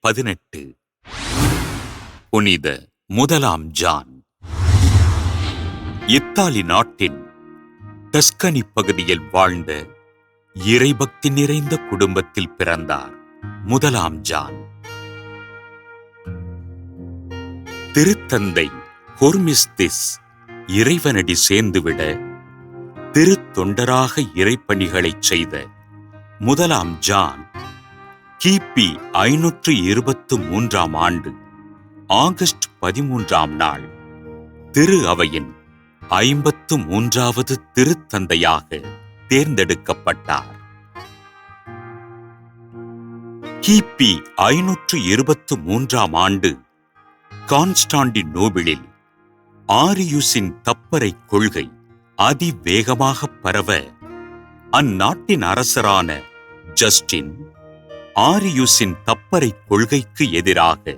18 புனித முதலாம் John. Italy நாட்டின் டஸ்கனி பகுதியில் வாழ்ந்த இறைபக்தி நிறைந்த குடும்பத்தில் பிறந்தார் முதலாம் ஜான். திருத்தந்தை ஹோர்மிஸ்திஸ் இறைவனடி சேர்ந்துவிட திருத்தொண்டராக இறைப்பணிகளைச் செய்த முதலாம் ஜான் கிபி 523 ஆண்டு ஆகஸ்ட் 13 திரு அவையின் 53வது திருத்தந்தையாக தேர்ந்தெடுக்கப்பட்டார். கிபி 523 ஆண்டு கான்ஸ்டாண்டினோபிளில் ஆரியுசின் தப்பறை கொள்கை அதிவேகமாக பரவ அந்நாட்டின் அரசரான ஜஸ்டின் ஆரியுசின் தப்பறை கொள்கைக்கு எதிராக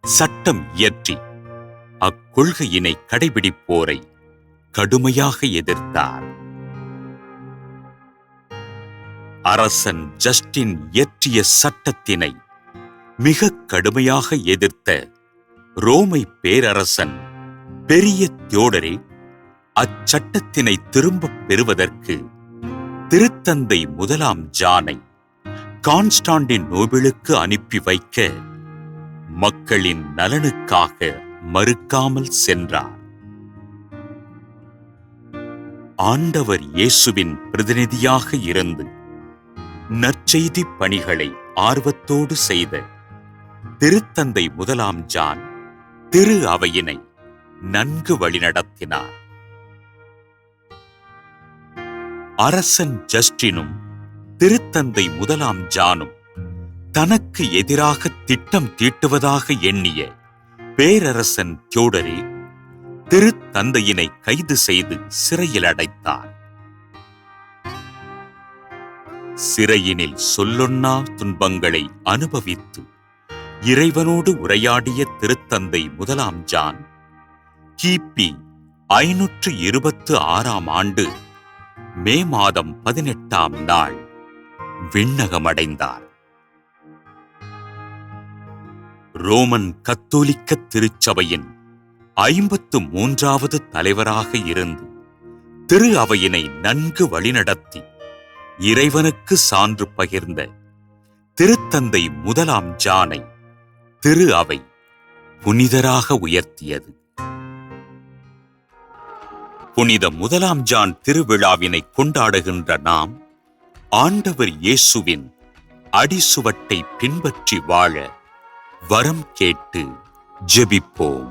சட்டம் இயற்றி அக்கொள்கையினை கடைபிடிப்போரை கடுமையாக எதிர்த்தார். அரசன் ஜஸ்டின் இயற்றிய சட்டத்தினை மிக கடுமையாக எதிர்த்த ரோமை பேரரசன் பெரிய தியோடரே அச்சட்டத்தினை திரும்பப் பெறுவதற்கு திருத்தந்தை முதலாம் ஜானை கான்ஸ்டாண்டினோபிளுக்கு அனுப்பி வைக்க மக்களின் நலனுக்காக மறுக்காமல் சென்றார். ஆண்டவர் இயேசுவின் பிரதிநிதியாக இருந்து நற்செய்தி பணிகளை ஆர்வத்தோடு செய்த திருத்தந்தை முதலாம் ஜான் திரு அவையினை நன்கு வழிநடத்தினார். அரசன் ஜஸ்டினும் திருத்தந்தை முதலாம் ஜானும் தனக்கு எதிராக திட்டம் தீட்டுவதாக எண்ணிய பேரரசன் தியோடரே திருத்தந்தையினை கைது செய்து சிறையில் அடைத்தார். சிறையினில் சொல்லொன்னா துன்பங்களை அனுபவித்து இறைவனோடு உரையாடிய திருத்தந்தை முதலாம் ஜான் கிபி 526 ஆண்டு மே மாதம் 18 விண்ணகமடைந்தார். ரோமன் கத்தோலிக்க திருச்சபையின் 53வது தலைவராக இருந்து திரு அவையினை நன்கு வழிநடத்தி இறைவனுக்கு சான்று பகிர்ந்த திருத்தந்தை முதலாம் ஜானை திரு அவை புனிதராக உயர்த்தியது. புனித முதலாம் ஜான் திருவிழாவினை கொண்டாடுகின்ற நாம் ஆண்டவர் இயேசுவின் அடிசுவட்டை பின்பற்றி வாழ வரம் கேட்டு ஜெபிப்போம்.